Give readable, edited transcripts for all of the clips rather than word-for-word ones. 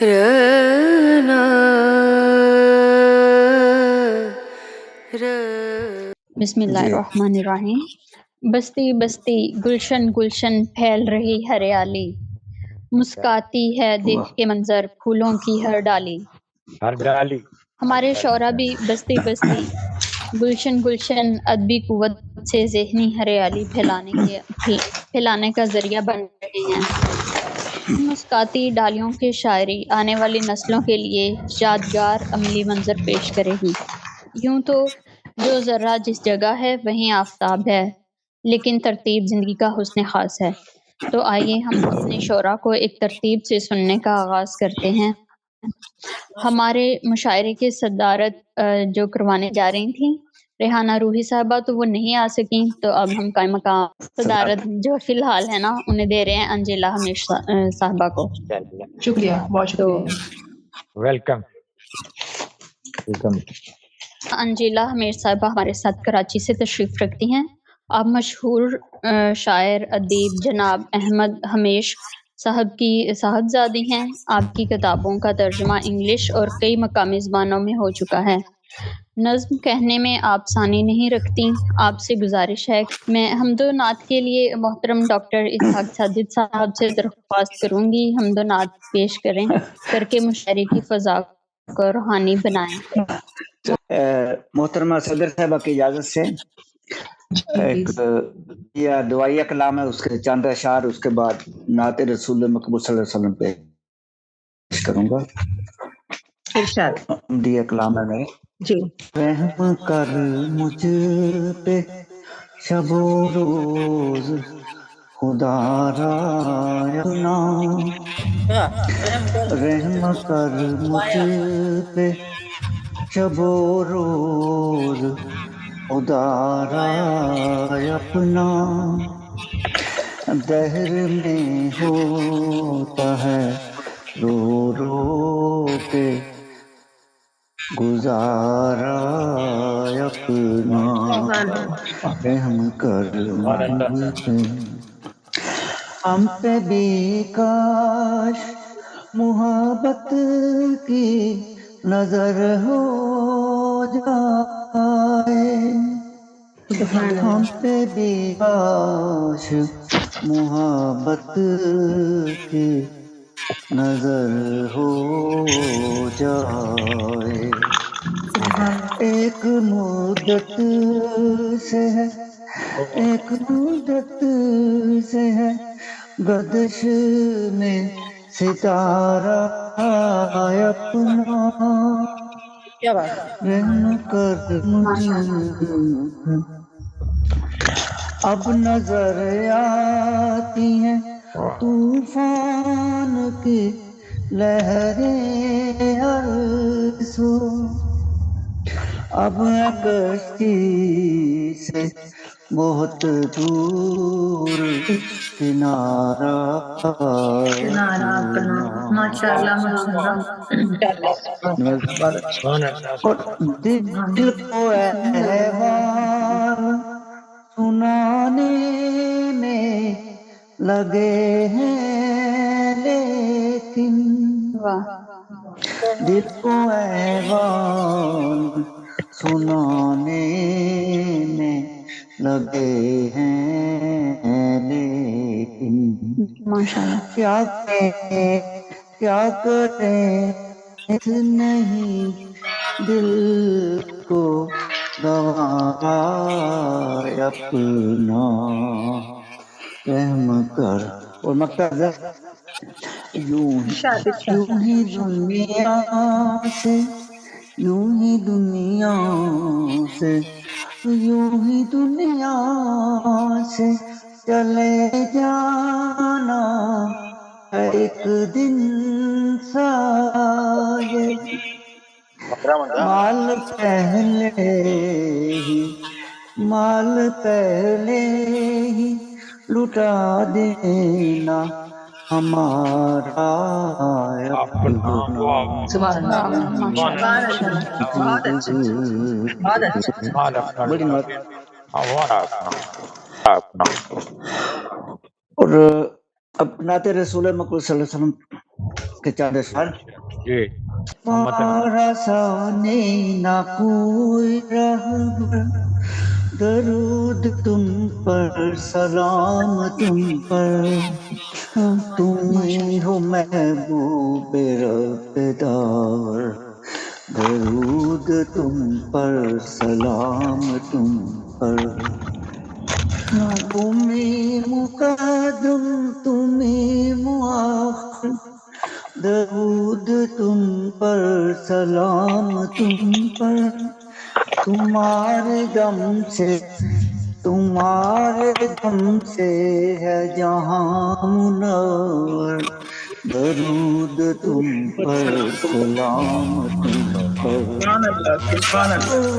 رنا بسم اللہ جی الرحمن الرحیم۔ بستی بستی گلشن گلشن پھیل رہی ہریالی، مسکاتی ہے دیکھ کے منظر پھولوں کی ہر ڈالی۔ ہمارے شعراء بھی بستی بستی گلشن گلشن ادبی قوت سے ذہنی ہریالی پھیلانے کا ذریعہ بن رہے ہیں۔ مسکاتی ڈالیوں کی شاعری آنے والی نسلوں کے لیے یادگار عملی منظر پیش کرے گی۔ یوں تو جو ذرہ جس جگہ ہے وہیں آفتاب ہے، لیکن ترتیب زندگی کا حسن خاص ہے۔ تو آئیے ہم اپنے شعراء کو ایک ترتیب سے سننے کا آغاز کرتے ہیں۔ ہمارے مشاعرے کی صدارت جو کروانے جا رہی تھیں ریحانہ روحی صاحبہ، تو وہ نہیں آ سکیں، تو اب ہم قائم مقام صدارت جو فی الحال ہے نا انہیں دے رہے ہیں انجیلا ہمیش صاحبہ کو۔ شکریہ، بہت تو شکریہ۔ ویلکم۔ انجیلا ہمیش صاحبہ ہمارے ساتھ کراچی سے تشریف رکھتی ہیں۔ آپ مشہور شاعر ادیب جناب احمد ہمیش صاحب کی صاحبزادی ہیں۔ آپ کی کتابوں کا ترجمہ انگلش اور کئی مقامی زبانوں میں ہو چکا ہے۔ نظم کہنے میں آپ ثانی نہیں رکھتی۔ آپ سے گزارش ہے، میں حمد و نعت کے لیے محترم ڈاکٹر اسحاق ساجد صاحب سے درخواست کروں گی حمد و نعت پیش کر کے مشاعرے کی فضا کو روحانی بنائیں۔ محترمہ صدر صاحبہ کی اجازت سے ایک یہ دعائیہ کلام ہے، اس کے چند اشعار، اس کے بعد نعت رسول مقبول صلی اللہ علیہ وسلم پیش کروں گا۔ ارشاد۔ یہ کلام ہے میرے۔ جی۔ رحم کر مجھ پہ شب و روز خدا را اپنا، رحم کر مجھ پہ شب و روز خدا را اپنا، دہر میں ہوتا ہے رو رو کے گزارا اپنا، رحم کر مجھ پہ، ہم پہ بھی کاش محبت کی نظر ہو جائے، ہم پہ بھی کاش محبت کی نظر ہو جائے، ایک مدت سے ہے، ایک مدت سے ہے گردش میں ستارہ اپنا، رحم کر مجھ پہ، اب نظر آتی ہیں طوفان کی لہریں ہر سو، اب کشتی سے بہت دور کنارہ اپنا، ماشاء اللہ، اور دل کو احوال سنانے میں لگے ہیں لیکن، دل کو احوال سنانے میں لگے ہیں لیکن، کیا کریں نہیں دل کو گوارا اپنا، رحم کر۔ اور مقتدر یوں ہی دنیا سے، یوں ہی دنیا سے، یوں ہی دنیا سے چلے جانا ہے ایک دن سایہ، مال پہلے ہی لٹا دینا ہمارا اپنا، بڑی بات۔ اور اب نعت رسول مقبول صلی اللہ علیہ وسلم کے چاند اشعار۔ جی تمہارا سانے نہ کوئی رہبر، درود تم پر سلام تم پر، تم ہی ہو محبوب رب دار، درود تم پر سلام تم پر، تمہیں مقدم تمہیں مؤخر، درود تم پر سلام تم پر، تمہارے دم سے ہے جہاں منور، درود تم پر سلام تم پر،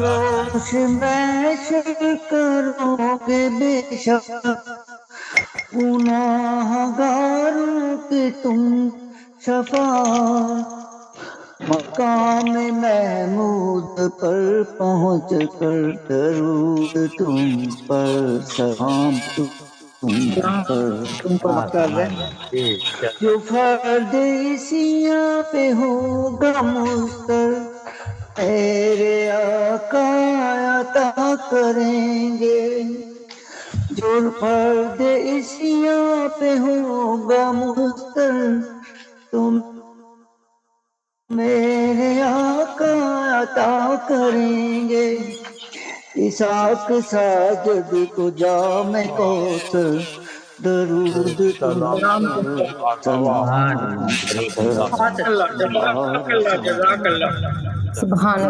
روش محشر کرو گے بے شک، گناہ گاروں کی تم شفاعت، مقام محمود پر پہنچ کر درود تم پر سلام تم پر، جو فرد سیاں پہ ہوگا مستر، میرے آقا عطا کریں گے، جو فرد سیاں پہ ہوگا مستر، تم میرے آقا عطا کریں گے، اسحاق ساجد کو جام کوثر، درود تم پر سلام تم پر، سبحان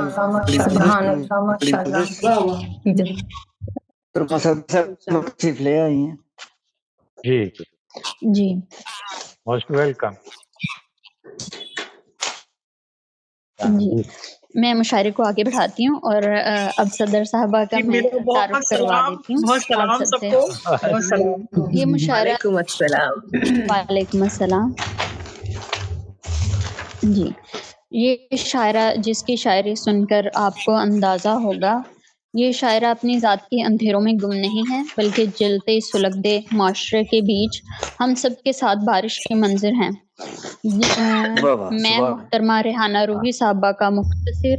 اللہ ماشاءاللہ تشریف لے آئی ہیں۔ جی جی موسٹ ویلکم۔ جی میں مشاعرے کو آگے بڑھاتی ہوں اور اب صدر صاحبہ کا میں تعارف کروا دیتی ہوں آپ سب سے۔ یہ مشاعرہ، وعلیکم السلام۔ وعلیکم السلام۔ جی یہ شاعرہ جس کی شاعری سن کر آپ کو اندازہ ہوگا، یہ شاعرہ اپنی ذات کے اندھیروں میں گم نہیں ہے، بلکہ جلتے سلگتے معاشرے کے بیچ ہم سب کے ساتھ بارش کے منظر ہیں۔ میں محترمہ ریحانہ روحی صاحبہ کا مختصر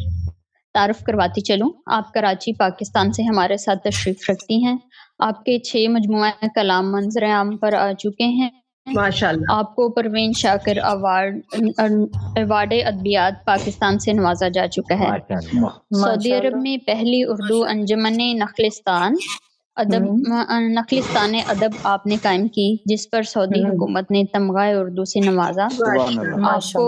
تعارف کرواتی چلوں۔ آپ کراچی پاکستان سے ہمارے ساتھ تشریف رکھتی ہیں۔ آپ کے 6 مجموعہ کلام منظر عام پر آ چکے ہیں۔ ماشاءاللہ۔ آپ کو پروین شاکر ایوارڈ ادبیات پاکستان سے نوازا جا چکا ہے۔ سعودی عرب میں پہلی اردو انجمن نخلستان ادب آپ نے قائم کی، جس پر سعودی حکومت نے تمغہ اردو سے نوازا۔ آپ کو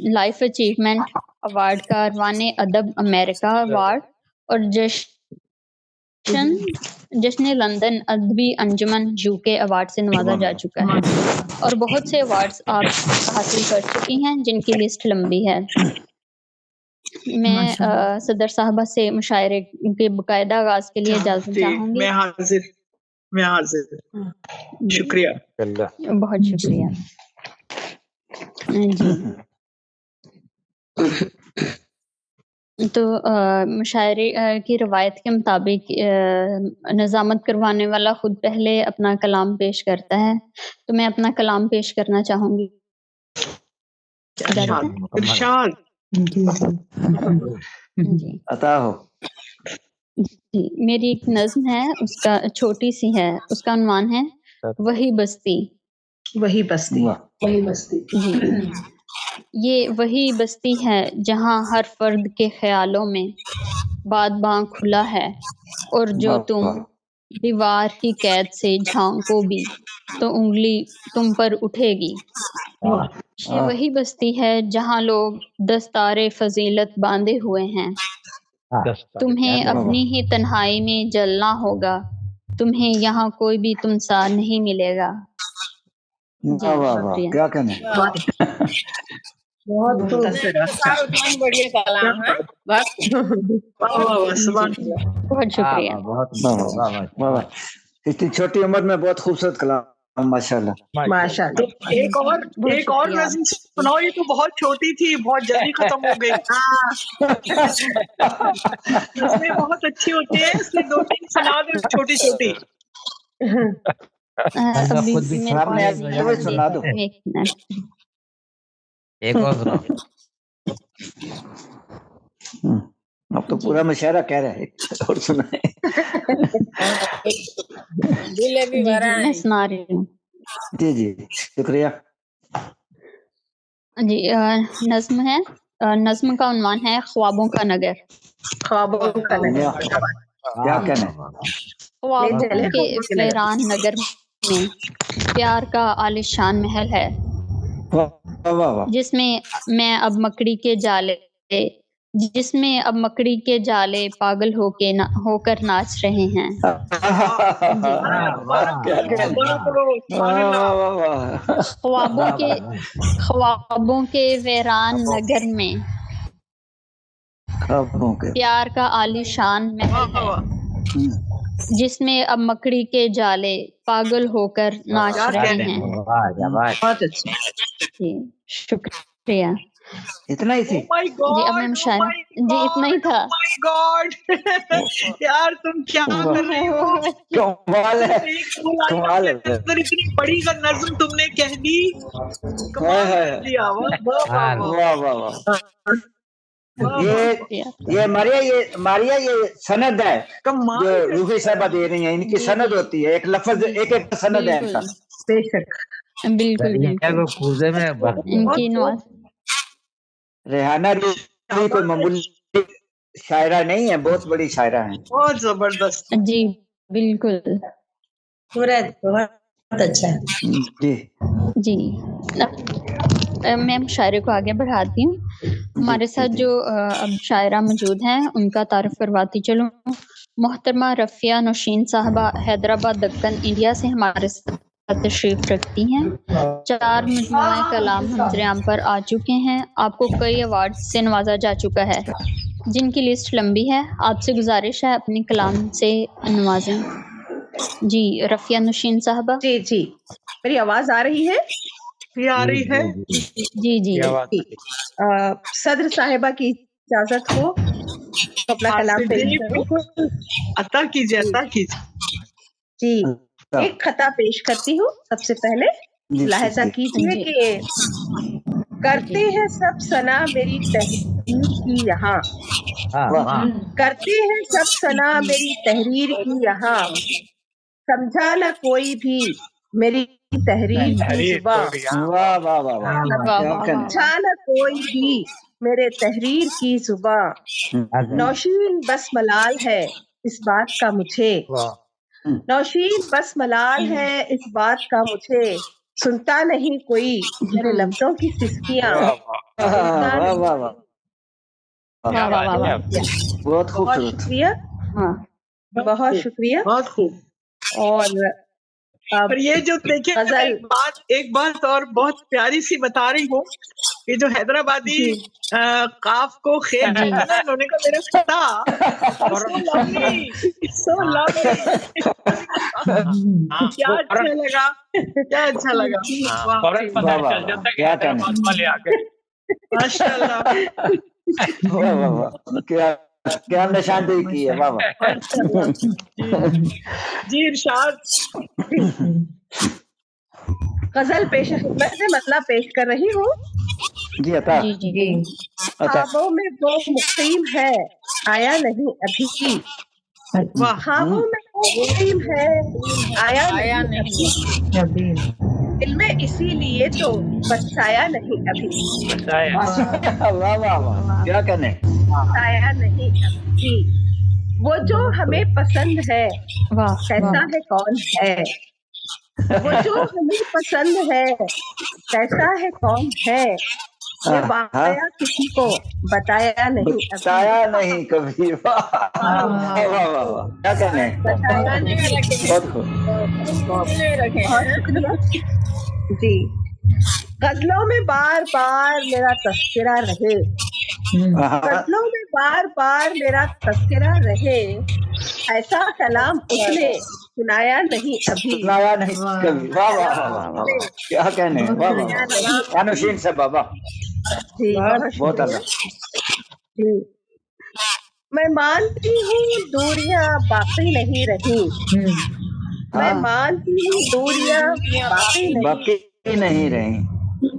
لائف اچیومنٹ ایوارڈ، کاروان ادب امریکہ ایوارڈ اور جشن لندن ادبی انجمن UK ایوارڈ سے نوازا جا چکا ہے، اور بہت سے ایوارڈز آپ حاصل کر چکی ہیں جن کی لسٹ لمبی ہے۔ میں صدر صاحبہ سے مشاعرے کے باقاعدہ آغاز کے لیے اجازت چاہوں گی۔ میں حاضر شکریہ، بہت شکریہ۔ جی تو مشاعرے کی روایت کے مطابق نظامت کروانے والا خود پہلے اپنا کلام پیش کرتا ہے، تو میں اپنا کلام پیش کرنا چاہوں گی۔ ارشاد۔ جی عطا ہو۔ جی میری ایک نظم ہے، اس کا چھوٹی سی ہے، اس کا عنوان ہے وہی بستی۔ وہی بستی۔ جی یہ وہی بستی ہے جہاں ہر فرد کے خیالوں میں باد باں کھلا ہے، اور جو تم دیوار کی قید سے جھانکو بھی تو انگلی تم پر اٹھے گی۔ یہ وہی بستی ہے جہاں لوگ دستار فضیلت باندھے ہوئے ہیں، تمہیں اپنی ہی تنہائی میں جلنا ہوگا، تمہیں یہاں کوئی بھی تم سا نہیں ملے گا۔ جی شکریہ۔ کیا کہنے، بہت بڑھیا کلام ہے، بہت شکریہ۔ اتنی چھوٹی عمر میں بہت خوبصورت کلام، ماشاءاللہ ماشاءاللہ۔ ایک اور نظم سناؤ، یہ تو بہت چھوٹی تھی، بہت جلدی ختم ہو گئی۔ نظمیں بہت اچھی ہوتی ہیں، اس لیے 2-3 سنا دو چھوٹی چھوٹی۔ سنا دو۔ ایک منٹ۔ ایک اور سناؤ۔ اب تو پورا مشاعرہ کہہ رہا ہے اور سنائیں. دل بھی بھرا میں سنا رہی ہوں. جی جی شکریہ. جی نظم ہے. نظم کا عنوان ہے خوابوں کا نگر. خوابوں کا نگر. کیا کہنا خوابوں کے ویران نگر میں پیار کا عالیشان محل ہے جس میں اب مکڑی کے جالے پاگل ہو کر ناچ رہے ہیں. خوابوں کے ویران نگر میں پیار کا عالیشان محل ہے جس میں اب مکڑی کے جالے پاگل ہو کر ناچ رہے ہیں. بہت اچھا. جی شکریہ. اتنا ہی تھی. جی اب میں مشاعرہ جی اتنا ہی تھا. گاڈ یار تم کیا کر رہی ہو. کمال ہے. اتنی بڑی کا نظم تم نے کہہ دی. یہ ماریا یہ سند ہے جو روحی صاحبہ دے رہی ہیں. ان کی سند ہوتی ہے ایک لفظ ایک سند ہے. بے شک بالکل ان کی نواز. ریحانہ کوئی معمولی شاعرہ نہیں ہے, بہت بڑی شاعرہ ہیں. بہت زبردست. جی بالکل بہت اچھا. جی میں مشاعرے کو آگے بڑھاتی ہوں. ہمارے ساتھ جو اب شاعرہ موجود ہیں ان کا تعارف کرواتی چلوں. محترمہ رفیہ نوشین صاحبہ حیدرآباد دکن انڈیا سے ہمارے ساتھ تشریف رکھتی ہیں. 4 مجموعہ کلام منظر عام پر آ چکے ہیں. آپ کو کئی ایوارڈ سے نوازا جا چکا ہے جن کی لسٹ لمبی ہے. آپ سے گزارش ہے اپنے کلام سے نوازیں. جی رفیہ نوشین صاحبہ. جی جی میری آواز آ رہی ہے؟ آ رہی ہے. جی جی صدر صاحبہ کی اجازت ہو اپنا کلام پیش کروں. عطا کیجیے عطا کیجیے. جی ایک خطا پیش کرتی ہوں. سب سے پہلے ملاحظہ کیجیے کہ کرتے ہیں سب ثنا میری تحریر کی یہاں. کرتے ہیں سب ثنا میری تحریر کی یہاں. سمجھا نہ کوئی بھی میری تحریر کی زباں. سمجھا نہ کوئی بھی میرے تحریر کی زباں. نوشین بس ملال ہے اس بات کا مجھے. نوشین بس ملال ہے اس بات کا مجھے. سنتا نہیں کوئی میرے لفظوں کی سسکیاں. بہت خوب. شکریہ. بہت شکریہ. بہت خوب. اور یہ جو دیکھیں ایک بات اور بہت پیاری سی بتا رہی ہوں. یہ جو حیدرآبادی قاف کو خیر کہا نا انہوں نے کہا میرا خطا سو لولی کیا اچھا لگا. کیا اچھا لگا. ماشاء اللہ کیا نشاندہی کی ہے. جی ارشاد. غزل پیش خدمت سے مطلب پیش کر رہی ہوں. جی عطا. خوابوں میں وہ مقیم ہے آیا نہیں ابھی. خوابوں میں وہ مقیم ہے آیا نہیں ابھی. دل میں اسی لیے تو بسایا نہیں ابھی. کیا کہنے. بسایا نہیں ابھی. وہ جو ہمیں پسند ہے کیسا ہے کون ہے. وہ جو ہمیں پسند ہے کیسا ہے کون ہے. یہ واقعہ کسی کو بتایا نہیں بتایا نہیں کبھی. کیا کہنے. جی غزلوں میں بار بار میرا تذکرہ رہے. غزلوں میں بار بار میرا تذکرہ رہے. ایسا کلام اس نے سنایا نہیں ابھی. سنایا نہیں کبھی. کیا کہنے. انوشین سے بابا. بہت اچھا. میں مانتی ہوں دوریاں باقی نہیں رہی. میں مانتی ہوں دوریاں باقی نہیں رہی.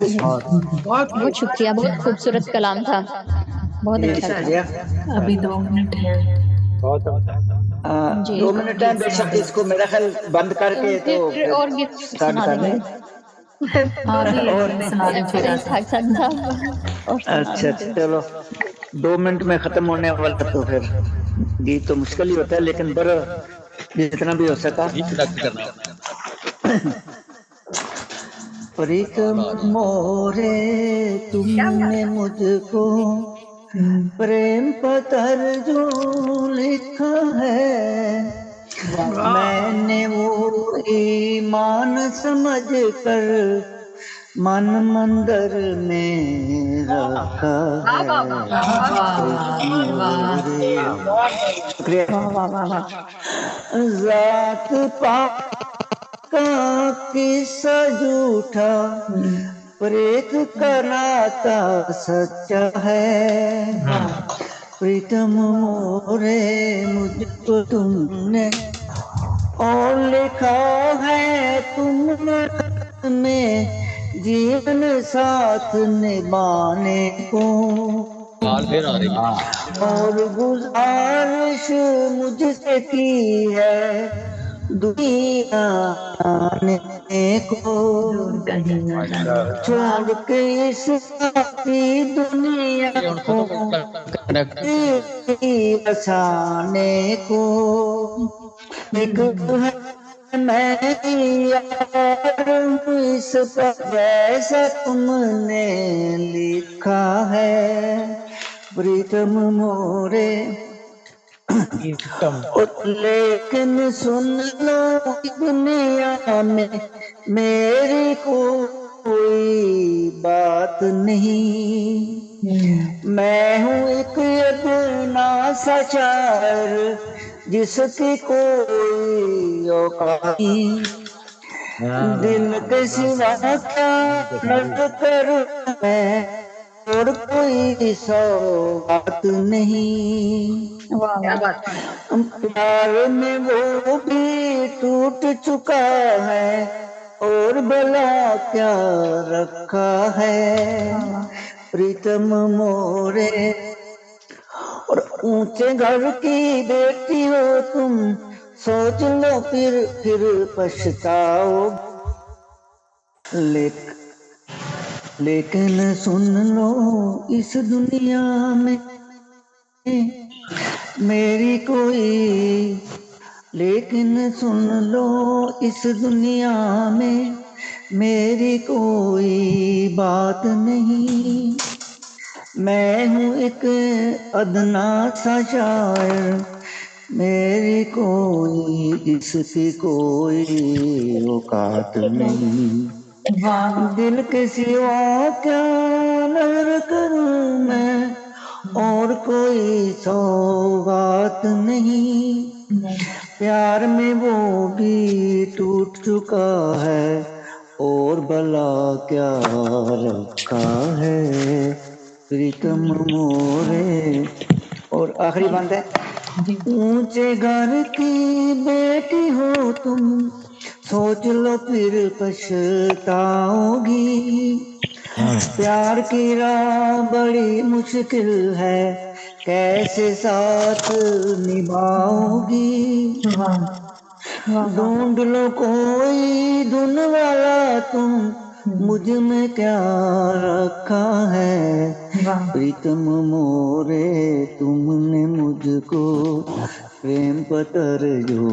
بہت شکریہ، بہت خوبصورت کلام تھا، بہت اچھا تھا. ابھی 2 منٹ ہیں. بہت 2 منٹ ہے بے شک. اس کو میرا خیال بند کر کے تو پھر اور گیت اسٹارٹ سنا کر دیں لیں. گے. ہاں بھی سنا دیں پھر آتے. اسحاق صاحب اور سنا اچھا دیں. چلو 2 منٹ میں ختم ہونے والا. تو پھر گیت تو مشکل ہی ہوتا ہے لیکن بر جتنا بھی ہو سکا. پریتم مورے تم نے مجھ کو پریم پتر جو لکھا ہے، میں نے وہ ایمان سمجھ کر من مندر میں رکھا ہے. ذات پاک کا قصہ جھوٹا، پریت کا ناتا سچا ہے. پریتم مورے مجھ کو تم نے اور لکھا ہے، تم میں جیون ساتھ نبھانے کو، اور گزارش مجھ سے کی ہے دنیا آنے کو، چھوڑ کے اس ساتھی دنیا کو بسانے کو. ایک ہے میں یار اس پر جیسا تم نے لکھا ہے. پریتم مورے لیکن سن لو دنیا میں میری کوئی بات نہیں. میں ہوں ایک ادنا سا شاعر جس کی کوئی اوقات نہیں. دل کے سوا کیا نظر کروں میں اور کوئی سوغات نہیں. پیار میں وہ بھی ٹوٹ چکا ہے اور بلا کیا رکھا ہے. پریتم مورے اور اونچے گھر کی بیٹی ہو تم، سوچ لو پھر پچھتاؤ. لیکن سن لو اس دنیا میں میری کوئی، لیکن سن لو اس دنیا میں میری کوئی بات نہیں. میں ہوں ایک ادنا سا شاعر، میری کوئی اس کی کوئی اوقات نہیں. دل کے سوا کیا نظر کروں میں اور کوئی سوغات نہیں. پیار میں وہ بھی ٹوٹ چکا ہے اور بلا کیا رکھا ہے. پریتم مورے. اور آخری بند ہے. اونچے گھر کی بیٹی ہو تم، سوچ لو پھر پچھتاؤ گی. پیار کی راہ بڑی مشکل ہے، کیسے ساتھ نبھاؤ گی. ڈھونڈ لو کوئی دھن والا تم، مجھ میں کیا رکھا ہے. پریتم مورے تم نے مجھ کو پریم پتر جو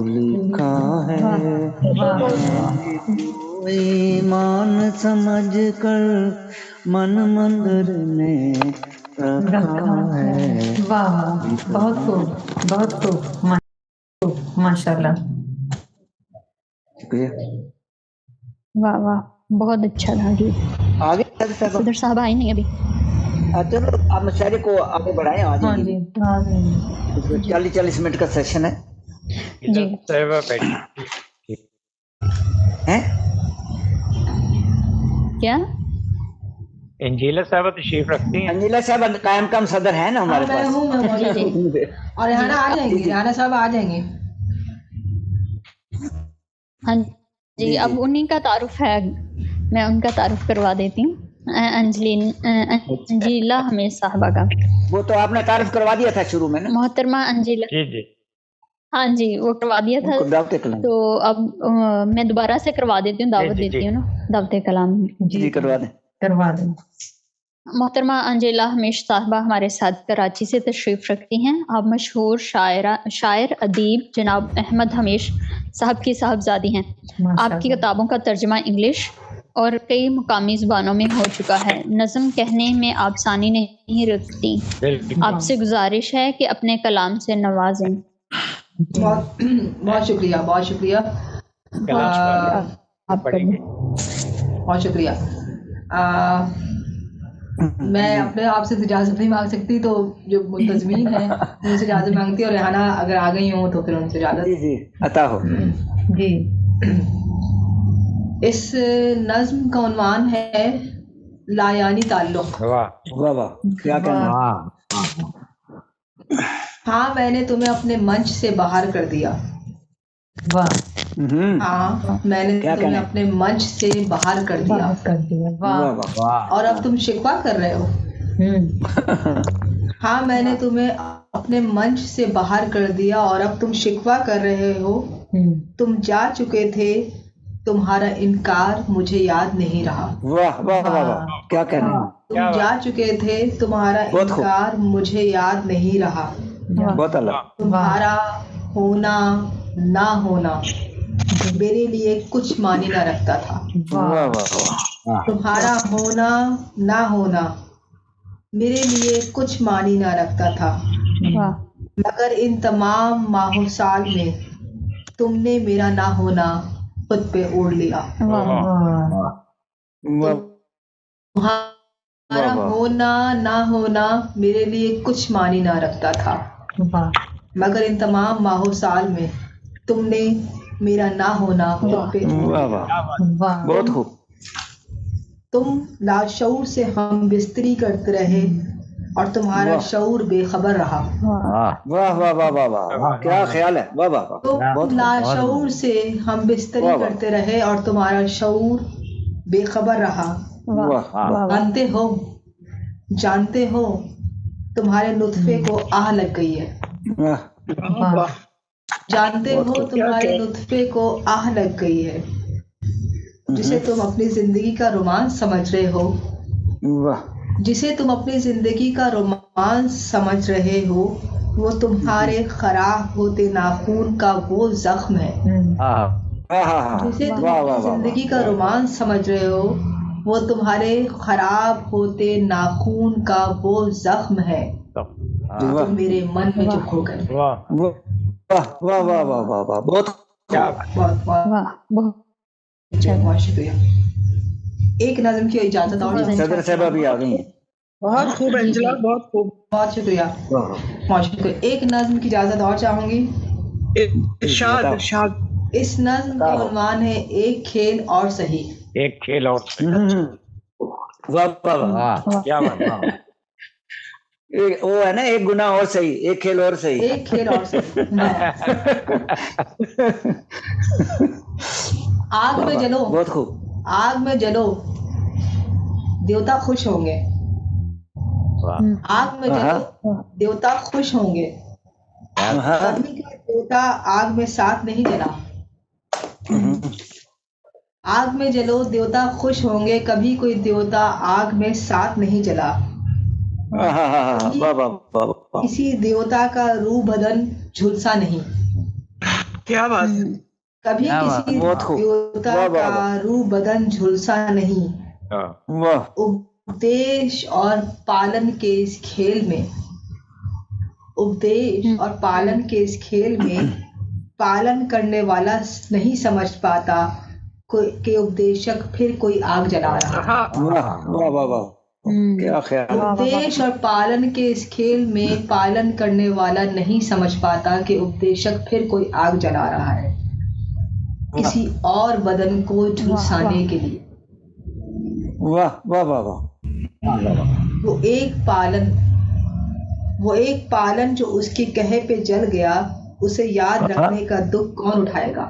لکھا ہے، ایمان سمجھ کر من مندر میں رکھا ہے. واہ بہت خوب، بہت خوب، ماشاء اللہ. شکریہ. واہ واہ بہت اچھا تھا گیت. آگے صدر صاحب آئے نہیں ابھی. چلو آپ مشاعرے کو آگے بڑھائیں. آ ہاں جائیں جی گے. 40 منٹ کا سیشن ہے. جی کیا انجیلا صاحبہ تشریف رکھتی ہیں. انجیلا صاحب قائم کام صدر ہے نا ہمارے پاس. اور ریحانہ آ جائیں گے، ریحانہ صاحب آ جائیں گے. ہاں جی اب انہیں کا تعارف ہے میں ان کا تعارف کروا دیتی ہوں. انجیلا حمید صاحبہ کا. وہ تو آپ نے تعارف کروا دیا تھا شروع میں نا. محترمہ انجیلا. جی جی ہاں جی وہ کروا دیا تھا. تو اب میں دوبارہ سے کروا دیتی ہوں, دعوت دیتی ہوں نا دعوت کلام. جی کروا دیں. کروا دیں. محترمہ انجیلا حمید صاحبہ ہمارے ساتھ کراچی سے تشریف رکھتی ہیں. آپ مشہور شاعر ادیب جناب احمد حمیش صاحب کی صاحبزادی ہیں. آپ کی کتابوں کا ترجمہ انگلش اور کئی مقامی زبانوں میں ہو چکا ہے. نظم کہنے میں آپ ثانی نہیں رکھتی. آپ سے گزارش ہے کہ اپنے کلام سے نوازیں. بہت شکریہ, بہت شکریہ, آپ بہت شکریہ. میں اپنے آپ سے اجازت نہیں مانگ سکتی, تو جو منتظمین ہیں ان سے اجازت مانگتی, اور ریحانہ اگر آ گئی ہوں تو پھر ان سے اجازت. جی عطا ہو. جی اس نظم کا عنوان ہے لایانی تعلق. واہ واہ کیا کہنا. ہاں میں نے تمہیں اپنے منچ سے باہر کر دیا. ہاں میں نے تمہیں اپنے منچ سے باہر کر دیا, اور اب تم شکوہ کر رہے ہو. ہاں میں نے تمہیں اپنے منچ سے باہر کر دیا, اور اب تم شکوہ کر رہے ہو. تم جا چکے تھے, تمہارا انکار مجھے یاد نہیں رہا. واہ واہ واہ کیا کہنا. تم جا چکے تھے, تمہارا انکار مجھے یاد نہیں رہا. بہت اللہ. تمہارا ہونا نہ ہونا میرے لیے کچھ معنی نہ رکھتا تھا. تمہارا ہونا نہ ہونا میرے لیے کچھ معنی نہ رکھتا تھا. مگر ان تمام ماہ و سال میں تم نے میرا نہ ہونا خود پہ اوڑھ لیا. تمہارا ہونا نہ ہونا میرے لیے کچھ معنی نہ رکھتا تھا, مگر ان تمام ماہ و سال میں تم نے میرا نہ ہونا خود پہ اوڑھ لیا. بہت خوب. تم لاشعور سے ہم بستری کرتے رہے, اور تمہارا شعور بے خبر رہا. واہ واہ واہ واہ واہ کیا خیال ہے. واہ واہ. تم لاشعور سے ہم بستری کرتے رہے, اور تمہارا شعور بے خبر رہا. جانتے ہو تمہارے نطفے کو آہ لگ گئی ہے. جانتے ہو تمہارے نطفے کو آہ لگ گئی ہے, جسے تم اپنی زندگی کا رومانس سمجھ رہے ہو. جسے تم اپنی زندگی کا رومانس سمجھ رہے ہو, وہ تمہارے خراب ہوتے ناخون کا وہ زخم ہے. جسے تم اپنی زندگی کا رومانس سمجھ رہے ہو, وہ تمہارے خراب ہوتے ناخون کا وہ زخم ہے جو تم میرے من میں چپ ہو گئے. بہت شکریہ. ایک نظم کی اجازت اور صدر صاحبہ بھی آ گئی ہیں. بہت خوب انجلا, بہت خوب, بہت شکریہ, بہت شکریہ. ایک نظم کی اجازت اور چاہوں گی. ارشاد ارشاد. اس نظم کا عنوان ہے ایک کھیل اور صحیح. ایک کھیل اور کیا بات. وہ ہے نا ایک گناہ اور صحیح, ایک کھیل اور صحیح. ایک کھیل اور صحیح. آگ میں جلو. بہت خوب. آگ میں جلو, دیوتا خوش ہوں گے. آگ میں جلو, دیوتا خوش ہوں گے. کبھی کوئی دیوتا آگ میں ساتھ نہیں جلا. آگ میں جلو, دیوتا خوش ہوں گے. کبھی کوئی دیوتا آگ میں ساتھ نہیں جلا. کسی دیوتا کا روح بدن جھلسا نہیں. کیا بات. کبھی کسی دیوتا کا روح بدن جھلسا نہیں. اپدیش اور پالن کے اس کھیل میں, اپدیش اور پالن کے اس کھیل میں پالن کرنے والا نہیں سمجھ پاتا کہ اپدیشک پھر کوئی آگ جلا رہا. اپدیش اور پالن کے اس کھیل میں پالن کرنے والا نہیں سمجھ پاتا کہ اپدیشک پھر کوئی آگ جلا رہا ہے, کسی اور بدن کو جھلسانے کے لیے. وہ ایک پالن جو اس کے کہے پہ جل گیا, اسے یاد رکھنے کا دکھ کون اٹھائے گا.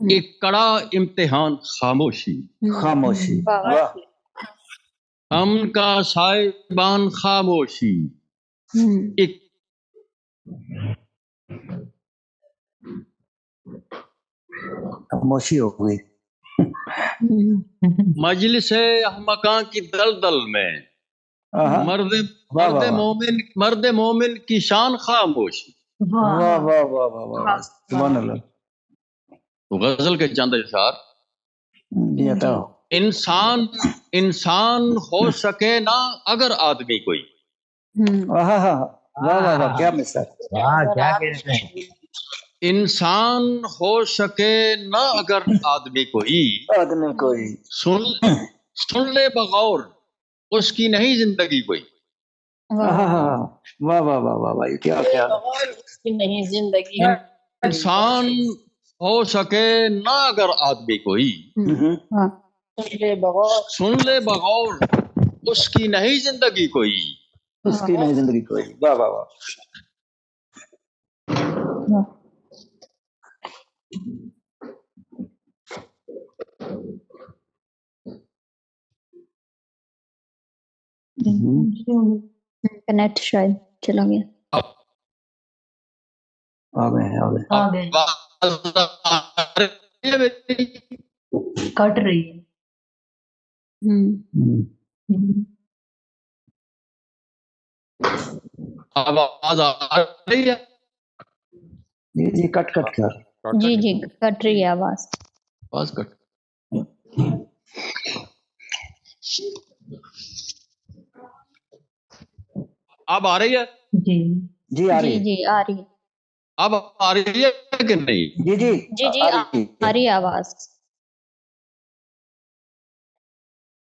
ایک کڑا امتحان خاموشی، خاموشی، واہ امن کا سائبان خاموشی، ایک خاموشی ہو گئی، مجلس احمقاں کی دلدل میں مرد مومن کی شان خاموشی۔ واہ واہ واہ واہ واہ، سبحان اللہ۔ غزل کے چند اشعار۔ جی بتاؤ۔ انسان ہو سکے نہ اگر آدمی کوئی، واہ واہ واہ واہ، کیا مثال، کیا کہتے ہیں، انسان ہو سکے نہ اگر آدمی کوئی، آدمی کوئی سن لے بغور اس کی نہیں زندگی کوئی۔ واہ واہ واہ واہ واہ، کیا کیا نہیں زندگی انسان ہو سکے نہ اگر آدمی کوئی، سن لے بغور اس کی نہیں زندگی کوئی، اس کی نہیں زندگی کوئی، واہ واہ واہ۔ کنیکٹ شاید چلا گیا، کٹ رہی ہے۔ آواز آ رہی ہے؟ جی کٹ کٹ کر، جی جی کٹ رہی ہے آواز۔ آواز کٹ۔ اب آ رہی ہے؟ جی جی آ رہی جی ہے، جی آ رہی ہے، اب آ رہی ہے کہ نہیں؟ جی جی جی جی آ رہی ہے آواز۔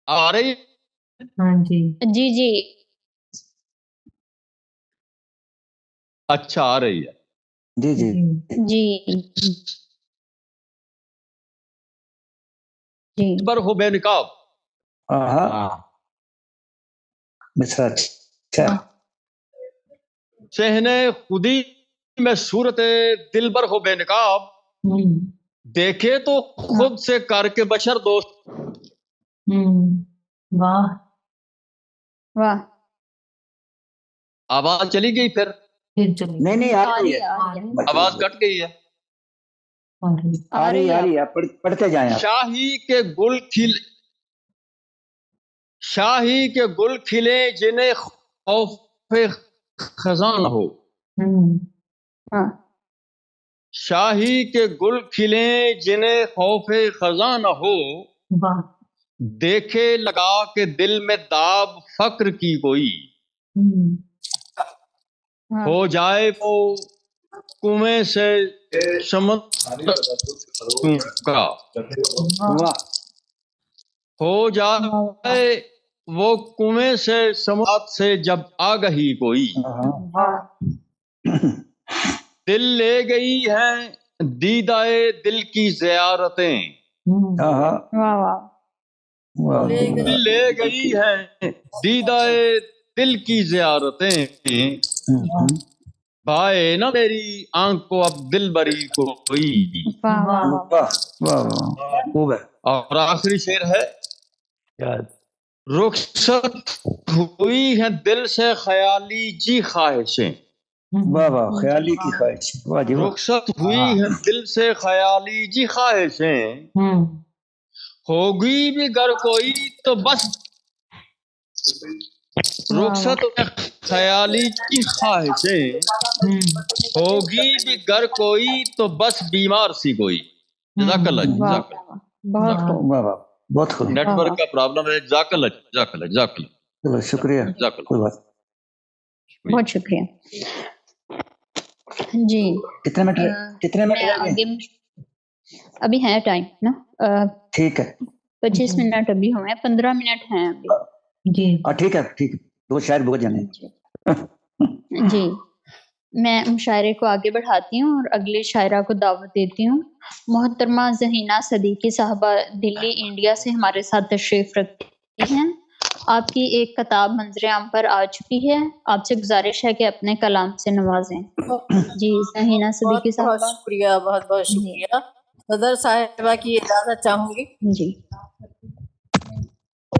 آ رہی ہے؟ ہاں جی جی جی اچھا آ رہی ہے۔ جی جی جی جی پر ہو بے نقاب، مصرا اچھا، صحنِ خودی میں صورت دلبر ہو بے نقاب، دیکھے تو خود سے کر کے بشر دوست۔ واہ واہ، آواز چلی گئی پھر؟ نہیں نہیں آ رہی ہے، آواز کٹ گئی ہے۔ آ رہی ہے، پڑھتے جائیں آپ۔ شاہی کے گل کھلے جنہیں خوف خزاں نہ ہو، شاہی کے گل کھلے جنہیں خوف خزاں نہ ہو، دیکھے لگا کہ دل میں داب فقر کی کوئی، ہو جائے وہ کنویں سے سمندر کا، ہو جائے وہ کنویں سے سماعت سے جب آگہی کوئی، دل لے گئی ہے دیدائے دل کی زیارتیں، دل لے گئی ہے دیدائے دل کی زیارتیں، پائے نہ میری آنکھ کو اب دل بری کوئی۔ اور آخری شعر ہے، رخصت ہوئی ہے دل سے خیالی جی خواہشیں، واہ واہ، خیالی کی خواہش، واہ جی واہ۔ رخصت ہوئی ہے دل سے خیالی جی خواہشیں، ہوگی بھی گر کوئی تو بس، رخصت خیالی کی خواہشیں، ہوگی بھی گر کوئی تو بس بیمار سی کوئی۔ جزاک اللہ، جزاک اللہ۔ بہت بہت خوب، نیٹ ورک کا پرابلم ہے۔ جزاک اللہ، جزاک اللہ، جزاک اللہ، چلو شکریہ، جزاک اللہ، کوئی بات۔ بہت شکریہ۔ جی کتنے منٹ آگے ابھی ہے ٹائم نا؟ ٹھیک ہے، 25 منٹ ابھی ہوئے ہیں، 15 منٹ ہیں ابھی۔ جی ٹھیک ہے ٹھیک ہے، وہ شاید بہت جانے۔ جی میں مشاعرے کو آگے بڑھاتی ہوں اور اگلے شاعرہ کو دعوت دیتی ہوں۔ محترمہ ذہینہ صدیقی صاحبہ دلی انڈیا سے ہمارے ساتھ تشریف رکھتی ہیں۔ آپ کی ایک کتاب منظر عام پر آ چکی ہے، آپ سے گزارش ہے کہ اپنے کلام سے نوازیں۔ جی ذہینہ صدیقی صاحبہ۔ بہت شکریہ، بہت بہت شکریہ۔ صدر صاحبہ کی اجازت چاہوں گی. جی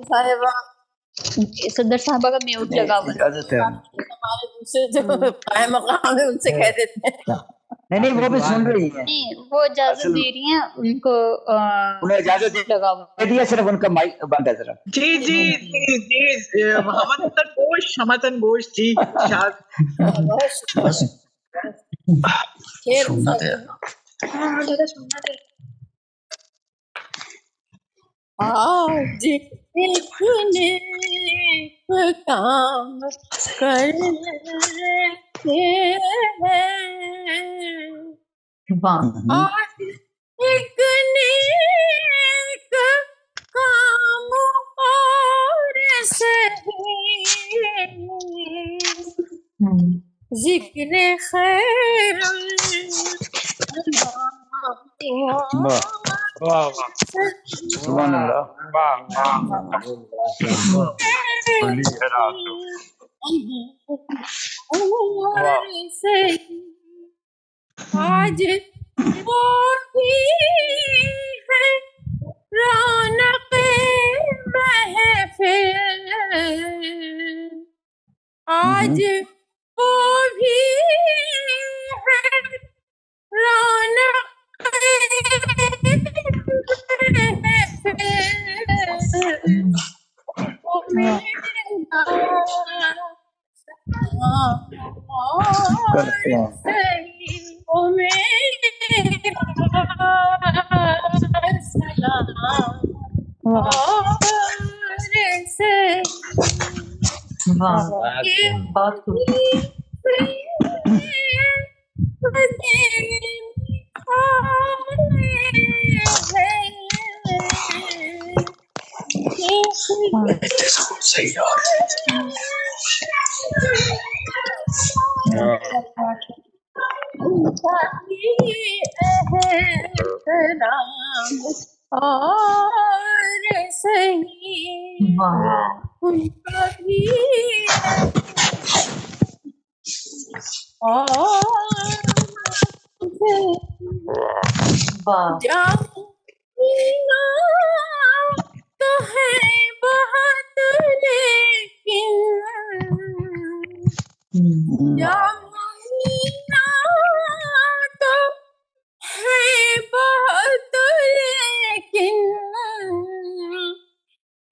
صاحبہ صدر صاحبہ کا میوٹ لگا ہوا ہے. اجازت ہے. ہمارے دوسرے جو قائم مقام ہے ان سے کہہ دیتے ہیں. نہیں وہ بھی سن رہی ہے. نہیں وہ اجازت دے رہی ہیں ان کو انہیں اجازت لگا ہوا دے دیا, صرف ان کا مائک بند ہے ذرا. جی جی جی جی حمدن گوش جی شاد سننا دے. آج ایک نیک کام کرتے ہیں. آج ایک نیک کام اور صحیح ذکر خیر سبحان اللہ. آج وہ بھی ہے رونق محفل. آج وہ بھی ہے رونق کرتے ہیں. بہت اور صحیح ان کا بھی جانا تو ہے بہت لیکن جانا تو ہے بہت لیکن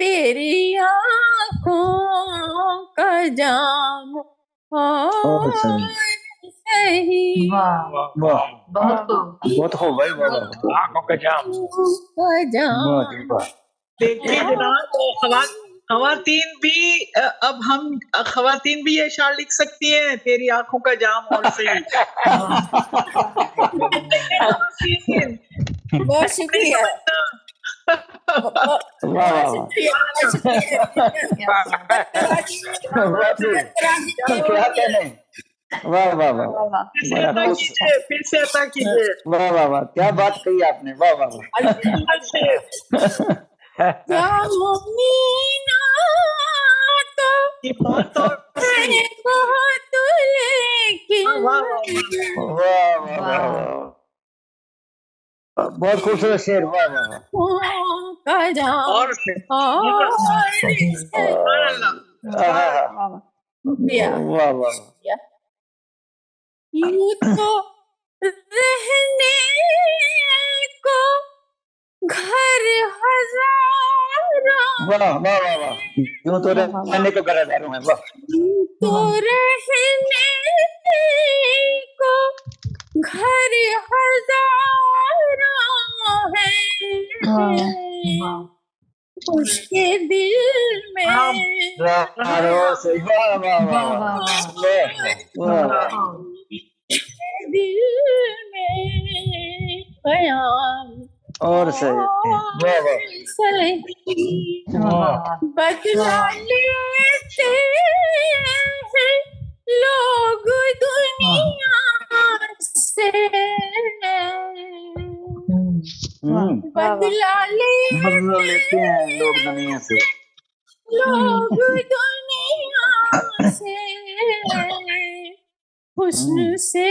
تیری آنکھوں کا جام اور صحیح. بہت خوب بھائی. آنکھوں کا جام. دیکھیے جناب خواتین بھی اب ہم خواتین بھی یہ شعر لکھ سکتی ہیں, تیری آنکھوں کا جام اور صحیح. بہت شکریہ. واہ واہ واہ پھر سے عطا کیجیے. واہ واہ واہ, کیا بات کہی آپ نے. واہ واہ واہ. بہت لیکن بہت خوبصورت شعر. واہ واہ واہ واہ. یوں تو رہنے کو گھر ہزاروں. واہ واہ واہ واہ. یوں تو رہنے کو گھر ہزاروں ہیں. واہ. تو رہنے کو گھر ہزاروں ہیں اس کے دل میں دل میں قیام اور بدلا لیتے ہیں لوگ دنیا سے بدلا لیتے ہیں لوگ دنیا سے حسن سے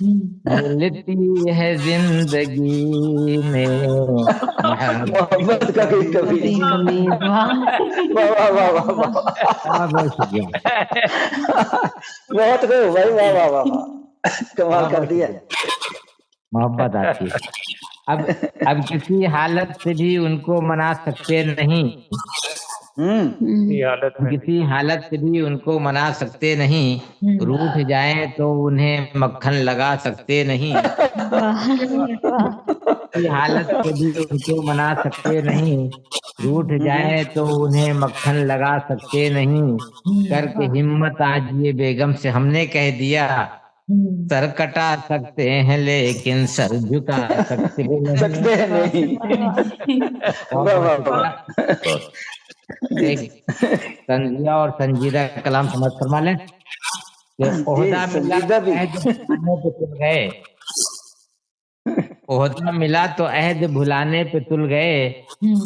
ملتی ہے زندگی میں محبت کا کوئی کبھی بہت شکریہ بہت خوب بھائی، واہ واہ واہ واہ، کمال کر دیا۔ محبت آتی ہے۔ اب کسی حالت سے بھی ان کو منا سکتے نہیں، کسی حالت سے بھی ان کو منا سکتے نہیں، روٹھ جائیں تو انہیں مکھن لگا سکتے نہیں، کسی حالت سے بھی ان کو منا سکتے نہیں، روٹھ جائیں تو انہیں مکھن لگا سکتے نہیں، کر کے ہمت آج یہ بیگم سے ہم نے کہہ دیا، سر کٹا سکتے ہیں لیکن سر جھکا سکتے نہیں۔ ایک تنزیہ اور سنجیدہ کلام سمجھ فرما لیں کہ عہدہ ملا تو عہد بھلانے پہ تل گئے، عہدہ ملا تو عہد بھلانے پہ تل گئے،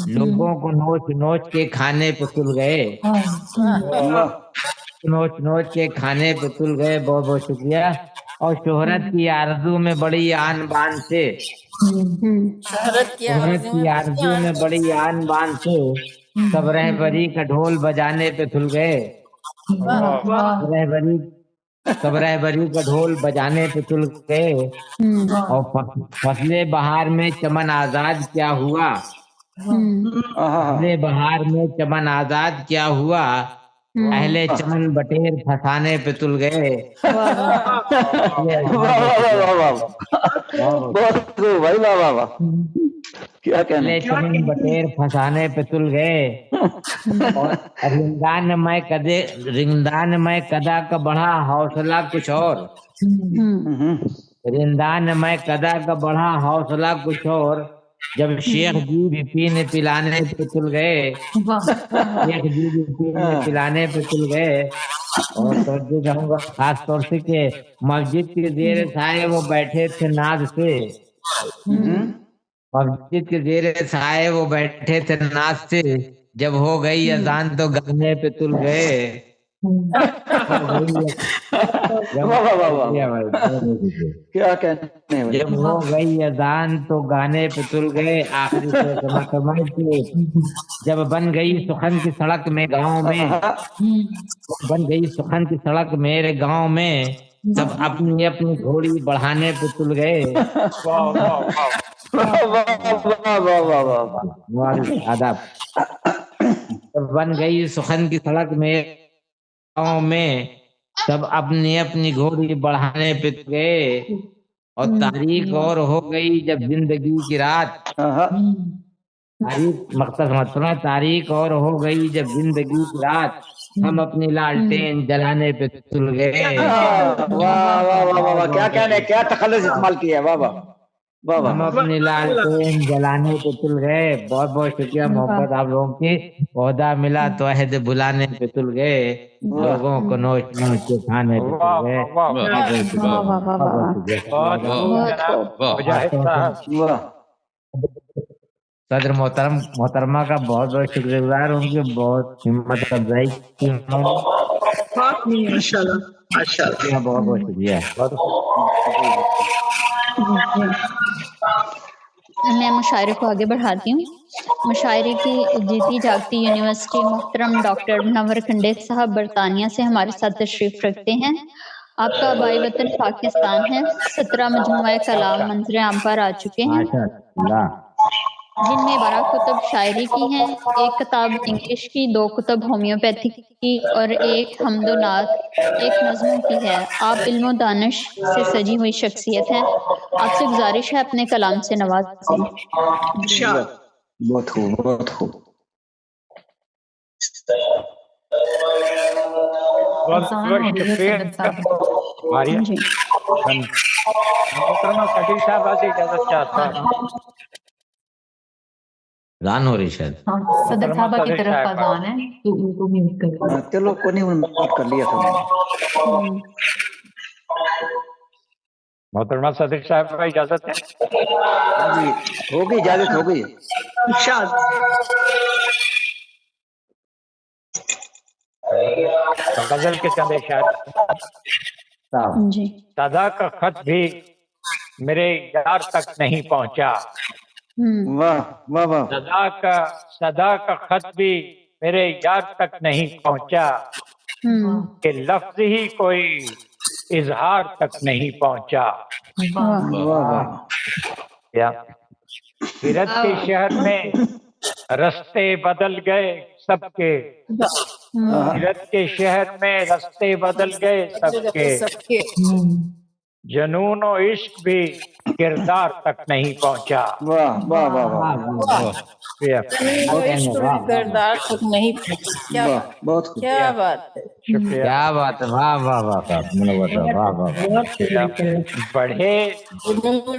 لوگوں کو نوچ نوچ کے کھانے پہ تل گئے، نوچ نوچ کے کھانے پہ تل گئے، بہت بہت شکریہ۔ اور شہرت کی آرزو میں بڑی آن بان سے، شہرت کی آرزو میں بڑی آن بان سے سب رہبری کا ڈھول بجانے پہ تل گئے، سب رہبری کا ڈھول بجانے پہ تل گئے، اور فصل بہار میں چمن آزاد کیا ہوا، فصل بہار میں چمن آزاد کیا ہوا، اہل چمن بٹیر پھنسانے پہ تل گئے، اہل چمن بٹیر پھنسانے پہ تل گئے، اور رندان میں کدا کا بڑھا حوصلہ کچھ اور، رندان میں کدا کا بڑھا حوصلہ کچھ اور، جب شیخ جی بھی پینے پلانے پہ تل گئے، شیخ جی بھی پینے پلانے پہ تل گئے، اور توجہ چاہوں گا خاص طور سے کہ مسجد کے زیر سائے وہ بیٹھے تھے ناز سے، مسجد کے زیر سائے وہ بیٹھے تھے ناز سے، جب ہو گئی اذان تو گانے پہ تل گئے، جب ہو گئی اذان تو گانے پہ تل گئے، آخری جب بن گئی سخن کی سڑک میں گاؤں میں، بن گئی سخن کی سڑک میرے گاؤں میں، سب اپنی اپنی گھوڑی بڑھانے پہ تل گئے، آداب، بن گئی سخن کی سڑک میں گاؤں میں، سب اپنی اپنی گھوڑی بڑھانے پہ تل گئے، اور تاریخ اور ہو گئی جب زندگی کی رات، تاریخ اور ہو گئی جب زندگی کی رات، ہم اپنی لالٹین جلانے پہ تل گئے، کیا کہنے، کیا تخلص استعمال کیا، واہ واہ، ہم اپنی لالٹین جلانے پہ تل گئے، بہت بہت شکریہ محبت آپ لوگوں کی، عہدہ ملا تو عہد بلانے پہ تل گئے، لوگوں کو نوچ نوچ کے کھانے پہ تل گئے، صدر محترمہ کا بہت بہت شکریہ گزار ہوں کہ بہت ہمت افزائی کی انہوں نے، بہت بہت شکریہ۔ میں مشاعرے کو آگے بڑھاتی ہوں۔ مشاعرے کی جیتی جاگتی یونیورسٹی محترم ڈاکٹر منور کھنڈے صاحب برطانیہ سے ہمارے ساتھ تشریف رکھتے ہیں۔ آپ کا آبائی وطن پاکستان ہے۔ 17 مجموعہ کلام منظر عام پر آ چکے ہیں، جن میں 12 کتب شاعری کی ہیں، 1 کتاب انگلش کی، 2 کتب ہومیوپیتھی کی، اور 1 حمد و نعت، 1 نظموں کی ہے۔ آپ علم و دانش سے سجی ہوئی شخصیت ہیں، آپ سے گزارش ہے اپنے کلام سے نوازیں۔ بہت خوب، بہت خوب۔ محترمہ صدیق صاحبہ سے اجازت چاہتا ہوں۔ اذان ہو رہی شاید صدر صاحبہ کی طرف اذان ہے تو ان کو میوٹ کر دیں۔ چلو کوئی نہیں، میوٹ کر لیا تھا میں نے۔ محترمہ صدیق صاحبہ اجازت ہے؟ جی ہوگی، اجازت ہو گئی۔ غزل کے چند اشعار جی صدا کا خط بھی میرے یار تک نہیں پہنچا. واہ واہ واہ. صدا کا خط بھی میرے یار تک نہیں پہنچا کہ لفظ ہی کوئی اظہار تک نہیں پہنچا. ہرت کے شہر میں رستے بدل گئے سب کے. ہرت کے شہر میں رستے بدل گئے سب کے. جنون و عشق بھی کردار تک نہیں پہنچا. واہ واہ واہ واہ. کردار تک نہیں پہنچا. بہت کیا بات ہے. شکریہ. کیا بات ہے. واہ واہ واہ واہ واہ.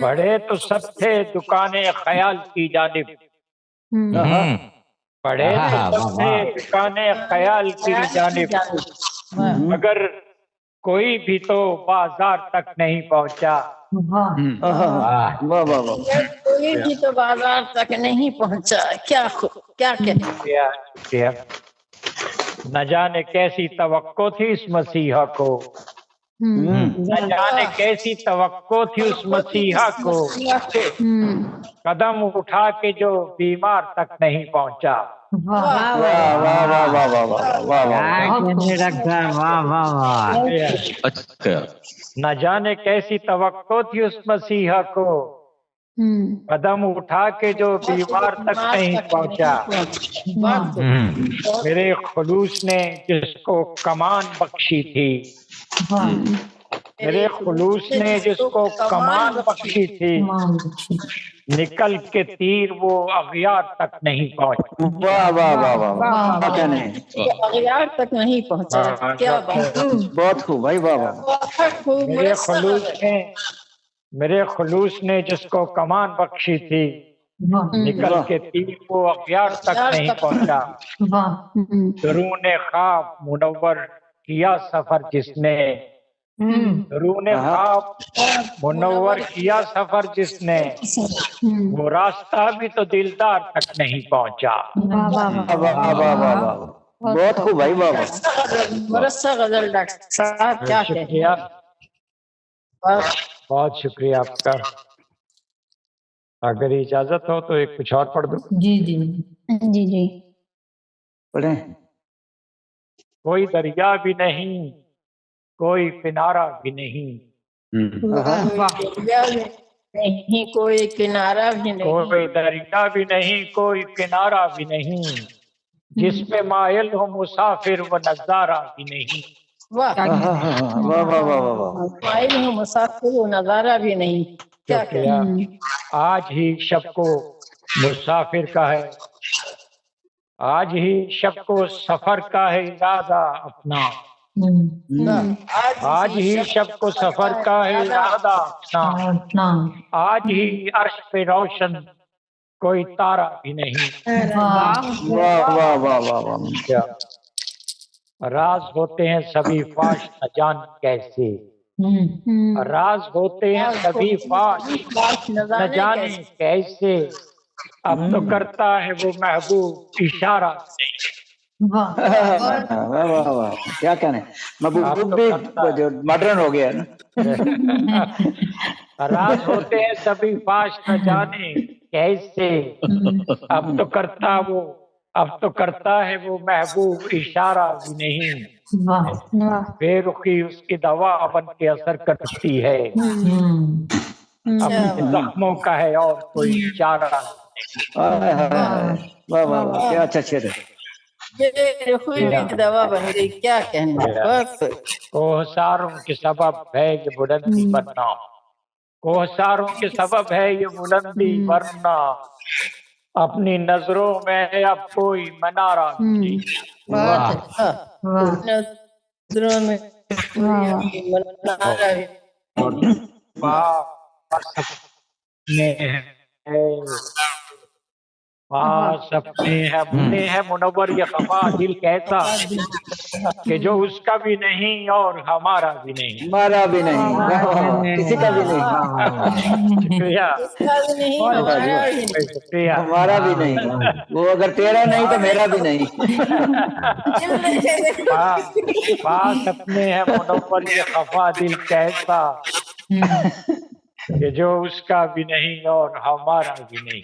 بڑھے تو سب تھے دکانیں خیال کی جانب. بڑھے تو سب تھے دکانیں خیال کی جانب مگر کوئی بھی تو بازار تک نہیں پہنچا. کوئی بھی تو بازار تک نہیں پہنچا. کیا کہتے. نہ جانے کیسی توقع تھی اس مسیحا کو. نہ جانے کیسی توقع تھی اس مسیحا کو قدم اٹھا کے جو بیمار تک نہیں پہنچا. نہ جانے کیسی توقع تھی اس مسیحا کو قدم اٹھا کے جو بیمار تک نہیں پہنچا. میرے خلوص نے جس کو کمان بخشی تھی. میرے خلوص نے جس کو کمان بخشی تھی نکل کے تیر وہ اغیار تک نہیں پہنچا. اغیار تک نہیں پہنچا. کیا بات. بہت خوب بھائی. واہ واہ. میرے خلوص نے جس کو کمان بخشی تھی نکل کے تیر وہ اغیار تک نہیں پہنچا. درون خواب منور کیا سفر جس نے. درون خواب منور کیا سفر جس نے وہ راستہ بھی تو دلدار تک نہیں پہنچا. بہت خوب بھائی. واہ واہ. برسا غزل ڈاکٹر صاحب. کیا شکریہ. بہت شکریہ آپ کا. اگر اجازت ہو تو ایک کچھ اور پڑھ دوں. جی جی جی جی پڑھیں. کوئی دریا بھی نہیں کوئی کنارہ بھی نہیں. نہیں کوئی کنارہ بھی نہیں. کوئی دریا بھی نہیں کوئی کنارہ بھی نہیں جس پہ مائل ہو مسافر و نظارہ بھی نہیں. مائل ہو مسافر و نظارہ بھی نہیں. کیا آج ہی شب کو مسافر کا ہے. آج ہی شب کو سفر کا ہے ارادہ اپنا. آج ہی شب کو سفر کا ہے ارادہ اپنا. آج ہی عرش پہ روشن کوئی تارا بھی نہیں. راز ہوتے ہیں سبھی فاش نہ جان کیسے. راز ہوتے ہیں سبھی فاش نہ جانے کیسے اب تو کرتا ہے وہ محبوب اشارہ. کیا کہنے. محبوب بھی ماڈرن ہو گیا نا. راز ہوتے ہیں سبھی فاش نہ جانے کیسے اب تو کرتا ہے وہ محبوب اشارہ بھی نہیں. بے رخی اس کی دوا بن کے اثر کرتی ہے اپنے زخموں کا ہے اور کوئی چارہ. کیا اچھا شعر ہے. دوا بن گئی. کیا کہنا. کوہساروں کے سبب ہے یہ بلندی ورنہ. کوہساروں کے سبب ہے یہ بلندی ورنہ اپنی نظروں میں اب کوئی منارہ نہیں. نظروں میں سپنے ہیں منور یہ خفا دل کیسا. کہ جو اس کا بھی نہیں اور ہمارا بھی نہیں. ہمارا بھی نہیں, کسی کا بھی نہیں. شکریہ شکریہ. ہمارا بھی نہیں, وہ اگر تیرا نہیں تو میرا بھی نہیں. پاس اپنے ہے منور یہ خفا دل کیسا کہ جو اس کا بھی نہیں اور ہمارا بھی نہیں.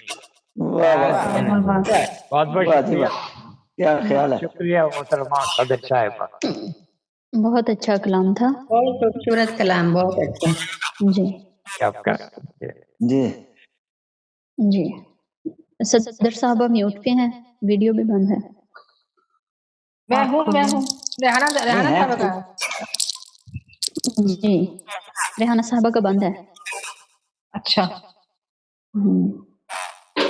بہت بہت شکریہ. کیا خیال ہے. شکریہ محترمہ صدر صاحبہ. بہت اچھا کلام تھا. بہت خوبصورت کلام, بہت اچھا. جی آپ کا جی جی. صدر صاحبہ میوٹ پہ ہیں, ویڈیو بھی بند ہے. میں ہوں ریحانہ صاحبہ کا. جی ریحانہ صاحبہ کا بند ہے. اچھا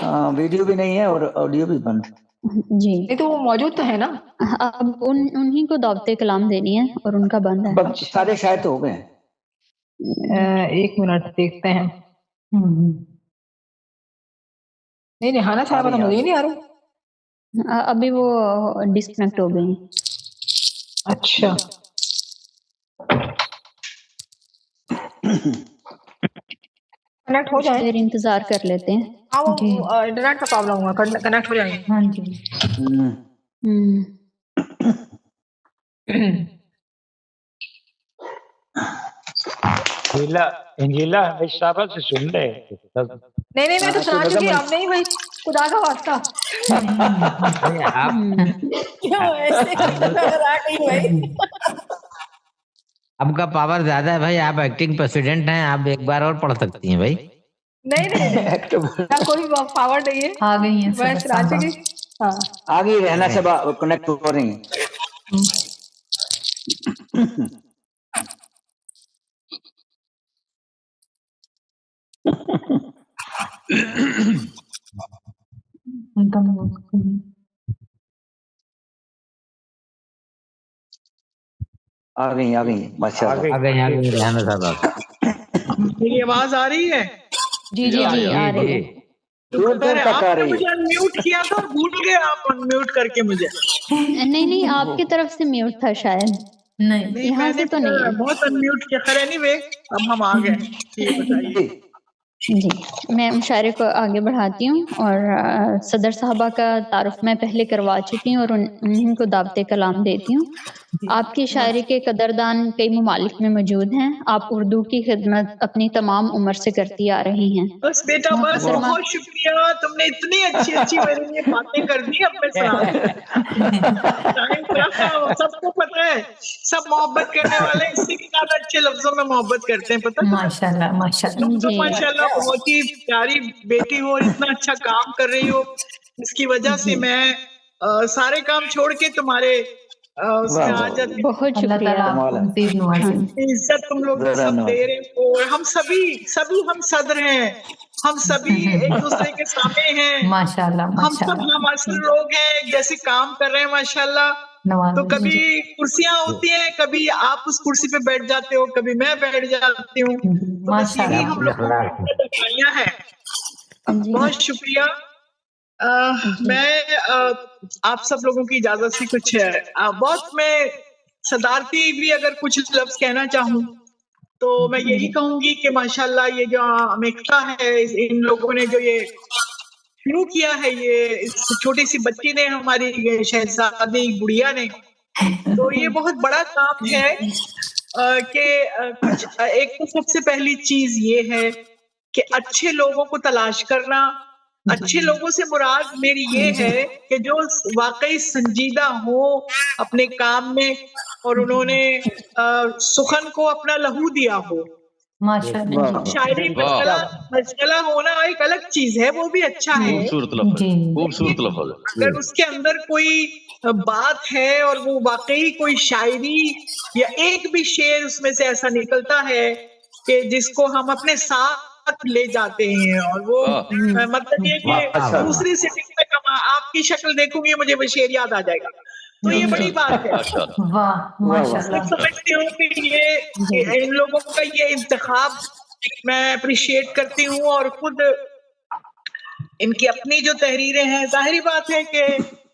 ہاں, ویڈیو بھی نہیں ہے اور آڈیو بھی بند. جی نہیں تو وہ موجود تو ہے نا. اب انہی کو دعوت کلام دینی ہے اور ان کا بند ہے. سارے شاید ہو گئے. 1 منٹ دیکھتے ہیں. نہیں ریحانہ صاحبہ تو مجھے ہی نہیں آ رہی. ابھی وہ ڈسکنیکٹ ہو گئی. اچھا کنیکٹ ہو جائے, پھر انتظار کر لیتے ہیں. ہاں وہ انٹرنیٹ کا پرابلم ہوا, کنیکٹ ہو جائیں گے. ہاں جی. انجیلا ہمیشہ صاحبہ سے سن لے. نہیں میں تو سنا چکی. اب نہیں بھائی, خدا کا واسطہ. کیوں ایسے آپ کا پاور زیادہ ہے بھائی, آپ ایکٹنگ پریسیڈنٹ ہیں, آپ ایک بار اور پڑھ سکتی ہیں بھائی. نہیں کوئی پاور نہیں ہے. آ گئی ہیں میں سنا چکی. ہاں آگے رہنا سب کنیکٹ ہو رہی ہیں. آ گئی ماشاء اللہ. آ گئی ریحانہ صاحبہ. میری آواز آ رہی ہے؟ جی جی جی آ رہی ہے. آپ نے مجھے انمیوٹ کیا تھا, بھول گئے آپ انمیوٹ کر کے مجھے. نہیں آپ کی طرف سے میوٹ تھا شاید. نہیں یہاں سے تو نہیں ہے. بہت انمیوٹ کیا. خیر اینی وے اب ہم آ گئے. ٹھیک بتائیے. جی میں مشاعرے کو آگے بڑھاتی ہوں اور صدر صاحبہ کا تعارف میں پہلے کروا چکی ہوں اور انہیں کو دعوت کلام دیتی ہوں. آپ کی شاعری کے قدردان کئی ممالک میں موجود ہیں. آپ اردو کی خدمت اپنی تمام عمر سے کرتی آ رہی ہیں. بس بیٹا بس بہت شکریہ, تم نے اتنی اچھی میرے لیے باتیں کر دی. اب میں سب کو پتا ہے, سب محبت کرنے والے اس سے زیادہ اچھے لفظوں میں محبت کرتے ہیں. پتا ماشاء اللہ ماشاء اللہ. تم تو ماشاء اللہ بہت ہی پیاری بیٹی ہو اور اتنا اچھا کام کر رہی ہو. اس کی وجہ سے میں سارے کام چھوڑ کے تمہارے اس میں آ جاتی. بہت شکریہ. عزت تم لوگ سب دے رہے ہو. ہم سبھی ہم صدر ہیں, ہم سبھی ایک دوسرے کے سامنے ہیں. ماشاء اللہ ہم سب ہمارے لوگ ہیں, جیسے کام کر رہے ہیں ماشاء اللہ. تو کبھی کرسیاں ہوتی ہیں, کبھی آپ اس کرسی پہ بیٹھ جاتے ہو, کبھی میں بیٹھ جاتی ہوں. تو بس یہی ہم لوگ ہیں. بہت شکریہ. میں آپ سب لوگوں کی اجازت سے کچھ بہت میں صدارتی بھی اگر کچھ لفظ کہنا چاہوں تو میں یہی کہوں گی کہ ماشاءاللہ یہ جو امریکہ ہے, ان لوگوں نے جو یہ شروع کیا ہے, یہ چھوٹی سی بچی نے, ہماری شہزادی گڑیا نے, تو یہ بہت بڑا کام ہے کہ کچھ ایک تو سب سے پہلی چیز یہ ہے کہ اچھے لوگوں کو تلاش کرنا. اچھے لوگوں سے مراد میری یہ ہے کہ جو واقعی سنجیدہ ہو اپنے کام میں اور انہوں نے سخن کو اپنا لہو دیا ہو. شاعری مشغلہ ہونا ایک الگ چیز ہے, وہ بھی اچھا ہے. خوبصورت لفظ. اگر اس کے اندر کوئی بات ہے اور وہ واقعی کوئی شاعری یا ایک بھی شعر اس میں سے ایسا نکلتا ہے کہ جس کو ہم اپنے ساتھ لے جاتے ہیں, اور وہ مطلب یہ کہ دوسری سٹنگ میں آپ کی شکل دیکھوں گی مجھے وہ شعر یاد آ جائے گا, تو یہ بڑی بات ہے. سمجھتی ہوں کہ یہ ان لوگوں کا یہ انتخاب میں اپریشیٹ کرتی ہوں, اور خود ان کی اپنی جو تحریریں ہیں, ظاہری بات ہے کہ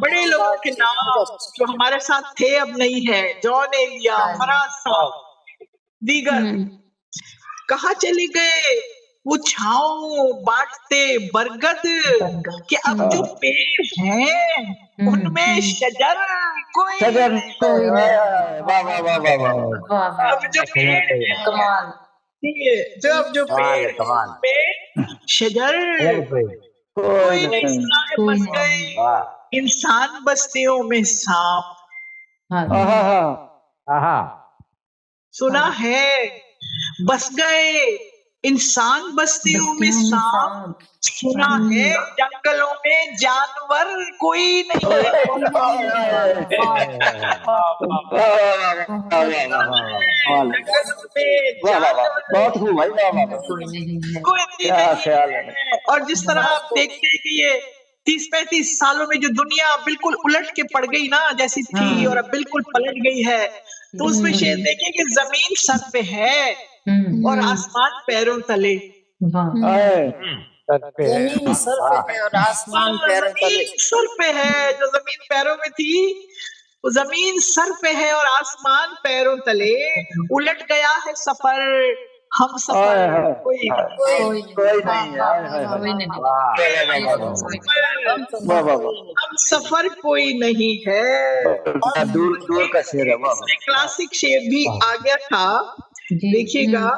بڑے لوگوں کے نام جو ہمارے ساتھ تھے اب نہیں ہے، جان ایلیا، فراز صاحب، دیگر کہاں چلے گئے وہ چھاؤں بانٹتے برگد، کہ اب جو پیڑ ہیں ان میں شجر کوئی اب جو پیڑ جو پیڑ میں شجر کوئی نہیں، بس گئے انسان بستیوں میں سانپ، سنا ہے بس گئے انسان بستیوں میں سانپ، سنا ہے جنگلوں میں جانور کوئی نہیں، اور جس طرح آپ دیکھتے ہیں کہ یہ 30-35 سالوں میں جو دنیا بالکل الٹ کے پڑ گئی نا جیسی تھی اور اب بالکل پلٹ گئی ہے، تو اس میں شاید دیکھیں کہ زمین سر پہ ہے اور آسمان پیروں تلے، زمین سر پہ ہے اور آسمان پیروں تلے، سر پہ ہے جو زمین پیروں میں تھی وہ زمین سر پہ ہے اور آسمان پیروں تلے، الٹ گیا ہے سفر ہم سفر کوئی ہم سفر کوئی نہیں ہے، دور کا شعر ہے، کلاسک شعر بھی آ گیا تھا، دیکھیے گا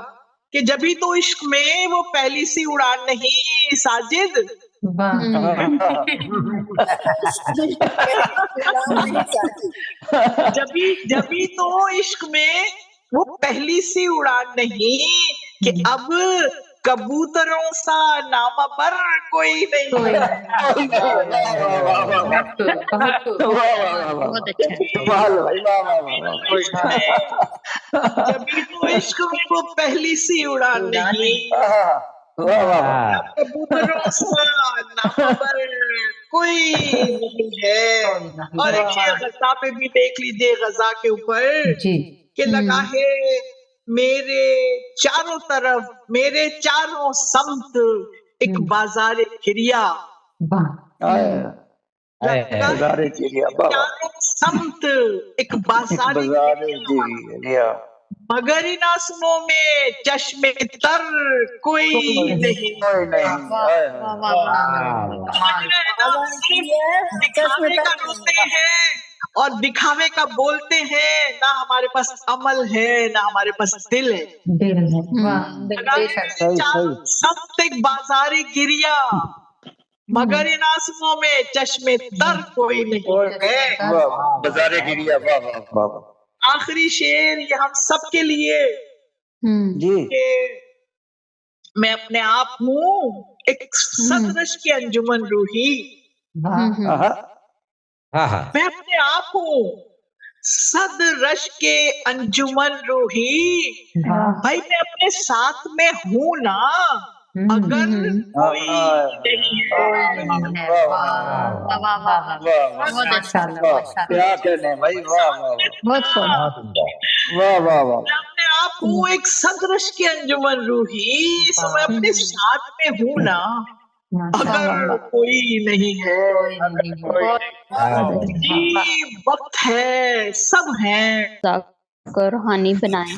کہ جبھی تو عشق میں وہ پہلی سی اڑان نہیں ساجد، جبھی تو عشق میں وہ پہلی سی اڑان نہیں کہ اب کبوتروں سا نامہ بر کوئی نہیں، جبھی تو عشق میں وہ پہلی سی اڑان نہیں، کبوتروں سا نامہ بر کوئی نہیں ہے، اور ایک غزہ پہ بھی دیکھ لیجیے، غزہ کے اوپر کہ لگا ہے میرے چاروں طرف میرے چاروں سمت ایک بازار کریا، چاروں سمت ایک بازار کریا، مگر ان آسموں میں چشم تر کوئی نہیں، دکھاوے کا روتے ہیں اور دکھاوے کا بولتے ہیں، نہ ہمارے پاس عمل ہے نہ ہمارے پاس دل ہے، سب ایک بازار گریا مگر ان آسموں میں چشم تر کوئی نہیں ہے، بازار گریا۔ آخری شعر یہ ہم سب کے لیے کہ میں اپنے آپ ہوں ایک صدرش کے انجمن روحی، میں اپنے آپ ہوں صد رش کے انجمن روحی، بھائی میں اپنے ساتھ میں ہوں نا اگر کوئی نہیں ہے، کیا کہنے بھائی، واہ، میں اپنے آپ ہوں ایک صدرش کے انجمن روحی، سو میں اپنے ساتھ میں ہوں نا اگر کوئی نہیں ہے، وقت ہے سب ہیں روحانی بنائیں۔